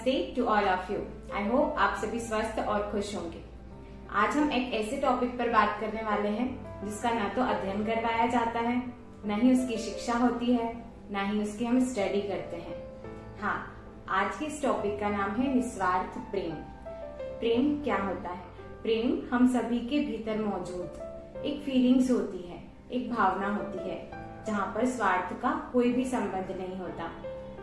नमस्ते to all of you. I hope आप सभी स्वस्थ और खुश होंगे। आज हम एक ऐसे टॉपिक पर बात करने वाले हैं जिसका ना तो अध्ययन करवाया जाता है, न ही उसकी शिक्षा होती है, न ही उसकी हम स्टडी करते हैं। हाँ, आज के इस टॉपिक का नाम है निस्वार्थ प्रेम। प्रेम क्या होता है? प्रेम हम सभी के भीतर मौजूद एक फीलिंग्स होती है, एक भावना होती है, जहाँ पर स्वार्थ का कोई भी संबंध नहीं होता।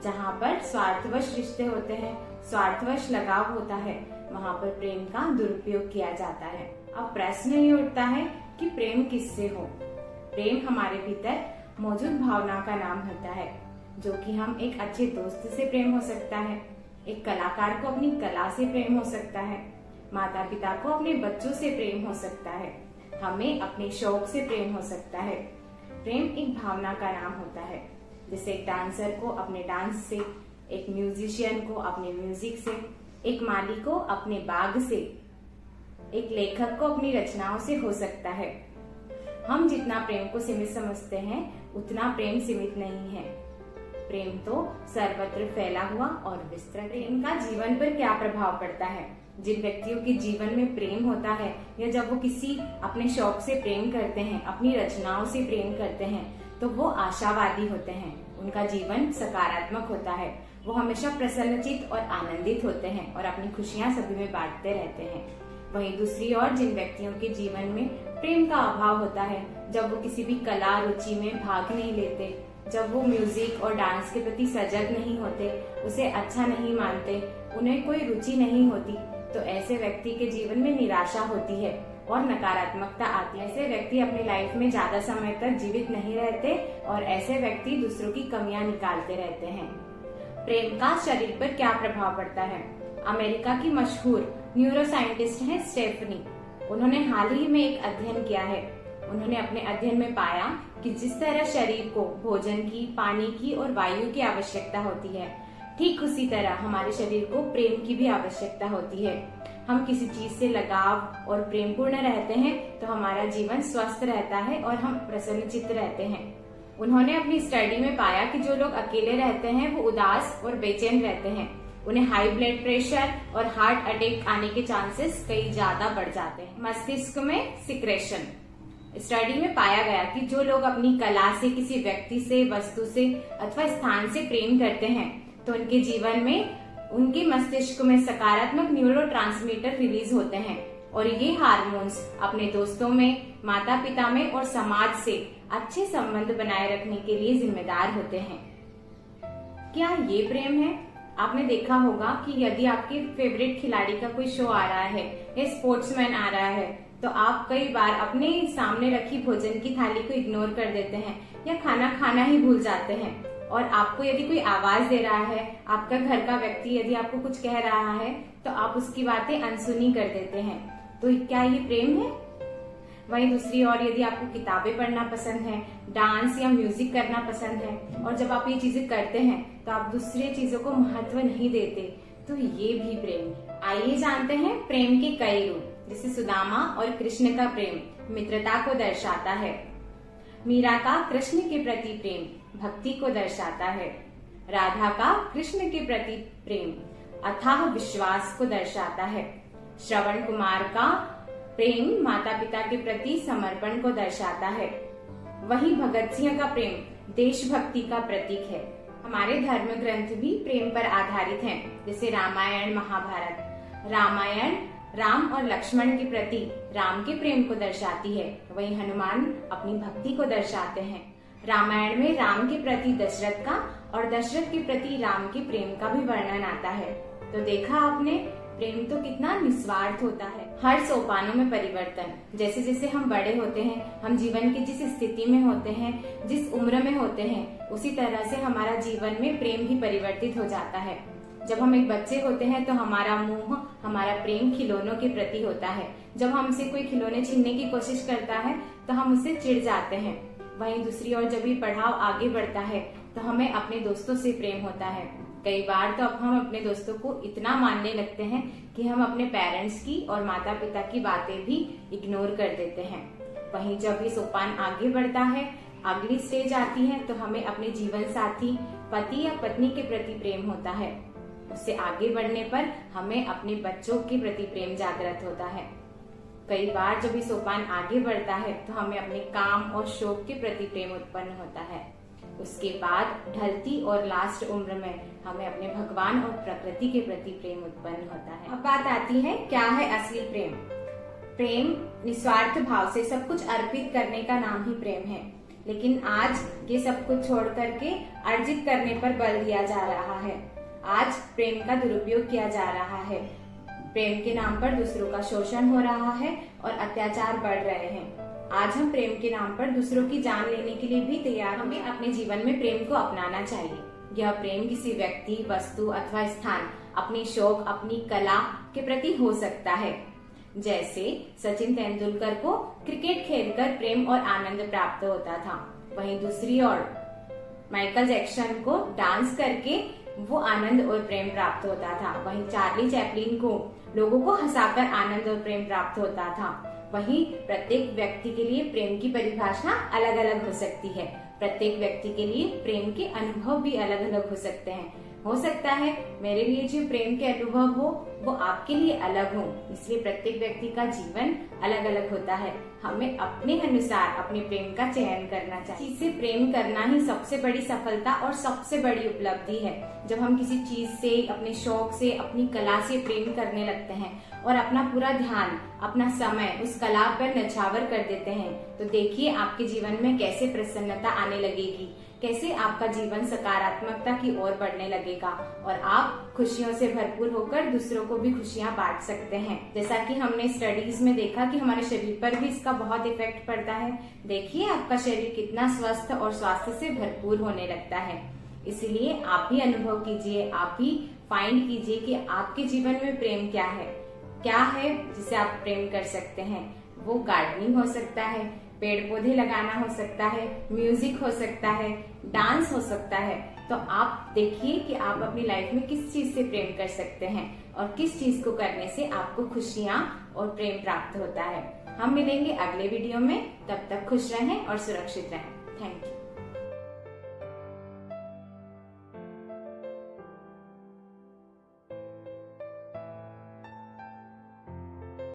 जहाँ पर स्वार्थवश रिश्ते होते हैं, स्वार्थवश लगाव होता है, वहाँ पर प्रेम का दुरुपयोग किया जाता है। अब प्रश्न ये उठता है कि प्रेम किससे हो? प्रेम हमारे भीतर मौजूद भावना का नाम होता है, जो कि हम एक अच्छे दोस्त से प्रेम हो सकता है, एक कलाकार को अपनी कला से प्रेम हो सकता है, माता पिता को अपने बच्चों से प्रेम हो सकता है, हमें अपने शौक से प्रेम हो सकता है। प्रेम एक भावना का नाम होता है, जैसे एक डांसर को अपने डांस से, एक म्यूजिशियन को अपने म्यूजिक से, एक माली को अपने बाग से, एक लेखक को अपनी रचनाओं से हो सकता है। हम जितना प्रेम को सीमित समझते हैं, उतना प्रेम सीमित नहीं है। प्रेम तो सर्वत्र फैला हुआ और विस्तृत। प्रेम का जीवन पर क्या प्रभाव पड़ता है? जिन व्यक्तियों के जीवन में प्रेम होता है, या जब वो किसी अपने शौक से प्रेम करते हैं, अपनी रचनाओं से प्रेम करते हैं, तो वो आशावादी होते हैं। उनका जीवन सकारात्मक होता है। वो हमेशा प्रसन्नचित और आनंदित होते हैं और अपनी खुशियां सभी में बांटते रहते हैं। वहीं दूसरी ओर जिन व्यक्तियों के जीवन में प्रेम का अभाव होता है, जब वो किसी भी कला रुचि में भाग नहीं लेते, जब वो म्यूजिक और डांस के प्रति सजग नहीं होते, उसे अच्छा नहीं मानते, उन्हें कोई रुचि नहीं होती, तो ऐसे व्यक्ति के जीवन में निराशा होती है और नकारात्मकता आती है। ऐसे व्यक्ति अपनी लाइफ में ज्यादा समय तक जीवित नहीं रहते और ऐसे व्यक्ति दूसरों की कमियां निकालते रहते हैं। प्रेम का शरीर पर क्या प्रभाव पड़ता है? अमेरिका की मशहूर न्यूरो साइंटिस्ट है स्टेफनी। उन्होंने हाल ही में एक अध्ययन किया है। उन्होंने अपने अध्ययन में पाया कि जिस तरह शरीर को भोजन की, पानी की और वायु की आवश्यकता होती है, ठीक उसी तरह हमारे शरीर को प्रेम की भी आवश्यकता होती है। हम किसी चीज से लगाव और प्रेम पूर्ण रहते हैं तो हमारा जीवन स्वस्थ रहता है और हम प्रसन्नचित्त रहते हैं। उन्होंने अपनी स्टडी में पाया कि जो लोग अकेले रहते हैं वो उदास और बेचैन रहते हैं। उन्हें हाई ब्लड प्रेशर और हार्ट अटैक आने के चांसेस कई ज्यादा बढ़ जाते हैं। मस्तिष्क में सिक्रेशन। स्टडी में पाया गया कि जो लोग अपनी कला से, किसी व्यक्ति से, वस्तु से अथवा स्थान से प्रेम करते हैं, तो उनके जीवन में उनके मस्तिष्क में सकारात्मक न्यूरोट्रांसमीटर रिलीज होते हैं और ये हार्मोन्स अपने दोस्तों में, माता पिता में और समाज से अच्छे संबंध बनाए रखने के लिए जिम्मेदार होते हैं। क्या ये प्रेम है? आपने देखा होगा कि यदि आपके फेवरेट खिलाड़ी का कोई शो आ रहा है या स्पोर्ट्समैन आ रहा है, तो आप कई बार अपने सामने रखी भोजन की थाली को इग्नोर कर देते हैं या खाना खाना ही भूल जाते हैं। और आपको यदि कोई आवाज दे रहा है, आपका घर का व्यक्ति यदि आपको कुछ कह रहा है, तो आप उसकी बातें अनसुनी कर देते हैं। तो क्या ये प्रेम है? वहीं दूसरी ओर यदि आपको किताबें पढ़ना पसंद है, डांस या म्यूजिक करना पसंद है, और जब आप ये चीजें करते हैं तो आप दूसरी चीजों को महत्व नहीं देते, तो ये भी प्रेम है। आइए जानते हैं प्रेम के कई रूप। जैसे सुदामा और कृष्ण का प्रेम मित्रता को दर्शाता है। मीरा का कृष्ण के प्रति प्रेम भक्ति को दर्शाता है। राधा का कृष्ण के प्रति प्रेम अथाह विश्वास को दर्शाता है। श्रवण कुमार का प्रेम माता पिता के प्रति समर्पण को दर्शाता है। वहीं भगत सिंह का प्रेम देशभक्ति का प्रतीक है। हमारे धर्म ग्रंथ भी प्रेम पर आधारित हैं, जैसे रामायण, महाभारत। रामायण राम और लक्ष्मण के प्रति राम के प्रेम को दर्शाती है, वहीं हनुमान अपनी भक्ति को दर्शाते हैं। रामायण में राम के प्रति दशरथ का और दशरथ के प्रति राम के प्रेम का भी वर्णन आता है। तो देखा आपने, प्रेम तो कितना निस्वार्थ होता है। हर सोपानों में परिवर्तन। जैसे जैसे हम बड़े होते हैं, हम जीवन की जिस स्थिति में होते हैं, जिस उम्र में होते हैं, उसी तरह से हमारा जीवन में प्रेम भी परिवर्तित हो जाता है। जब हम एक बच्चे होते हैं तो हमारा मोह, हमारा प्रेम खिलौनों के प्रति होता है। जब हमसे कोई खिलौने छीनने की कोशिश करता है तो हम उससे चिढ़ जाते हैं। वहीं दूसरी ओर जब ये पढ़ाव आगे बढ़ता है तो हमें अपने दोस्तों से प्रेम होता है। कई बार तो अब हम अपने दोस्तों को इतना मानने लगते हैं कि हम अपने पेरेंट्स की और माता पिता की बातें भी इग्नोर कर देते हैं। वहीं जब ये सोपान आगे बढ़ता है, अगली स्टेज आती है, तो हमें अपने जीवन साथी, पति या पत्नी के प्रति प्रेम होता है। उससे आगे बढ़ने पर हमें अपने बच्चों के प्रति प्रेम जागृत होता है। कई बार जब ये सोपान आगे बढ़ता है तो हमें अपने काम और शौक के प्रति प्रेम उत्पन्न होता है। उसके बाद ढलती और लास्ट उम्र में हमें अपने भगवान और प्रकृति के प्रति प्रेम उत्पन्न होता है। अब बात आती है, क्या है असली प्रेम? प्रेम निस्वार्थ भाव से सब कुछ अर्पित करने का नाम ही प्रेम है। लेकिन आज ये सब कुछ छोड़ करके अर्जित करने पर बल दिया जा रहा है। आज प्रेम का दुरुपयोग किया जा रहा है। प्रेम के नाम पर दूसरों का शोषण हो रहा है और अत्याचार बढ़ रहे हैं। आज हम प्रेम के नाम पर दूसरों की जान लेने के लिए भी तैयार। हमें अपने जीवन में प्रेम को अपनाना चाहिए। यह प्रेम किसी व्यक्ति, वस्तु अथवा स्थान, अपने शौक, अपनी कला के प्रति हो सकता है। जैसे सचिन तेंदुलकर को क्रिकेट खेलकर प्रेम और आनंद प्राप्त होता था, वहीं दूसरी ओर माइकल जैक्सन को डांस करके वो आनंद और प्रेम प्राप्त होता था। वहीं चार्ली चैपलिन को लोगों को हंसाकर आनंद और प्रेम प्राप्त होता था। वहीं प्रत्येक व्यक्ति के लिए प्रेम की परिभाषा अलग अलग हो सकती है। प्रत्येक व्यक्ति के लिए प्रेम के अनुभव भी अलग अलग हो सकते हैं। हो सकता है मेरे लिए जो प्रेम के अनुभव हो वो आपके लिए अलग हो, इसलिए प्रत्येक व्यक्ति का जीवन अलग अलग होता है। हमें अपने अनुसार अपने प्रेम का चयन करना चाहिए। चीज से प्रेम करना ही सबसे बड़ी सफलता और सबसे बड़ी उपलब्धि है। जब हम किसी चीज से, अपने शौक से, अपनी कला से प्रेम करने लगते हैं और अपना पूरा ध्यान, अपना समय उस कला पर न्यौछावर कर देते हैं, तो देखिए आपके जीवन में कैसे प्रसन्नता आने लगेगी, कैसे आपका जीवन सकारात्मकता की ओर बढ़ने लगेगा और आप खुशियों से भरपूर होकर दूसरों को भी खुशियां बांट सकते हैं। जैसा कि हमने स्टडीज में देखा कि हमारे शरीर पर भी इसका बहुत इफेक्ट पड़ता है। देखिए आपका शरीर कितना स्वस्थ और स्वास्थ्य से भरपूर होने लगता है। इसलिए आप भी अनुभव कीजिए, आप भी फाइंड कीजिए कि आपके जीवन में प्रेम क्या है जिसे आप प्रेम कर सकते हैं। वो गार्डनिंग हो सकता है, पेड़ पौधे लगाना हो सकता है, म्यूजिक हो सकता है, डांस हो सकता है। तो आप देखिए कि आप अपनी लाइफ में किस चीज से प्रेम कर सकते हैं और किस चीज को करने से आपको खुशियां और प्रेम प्राप्त होता है। हम मिलेंगे अगले वीडियो में, तब तक खुश रहें और सुरक्षित रहें। Thank you.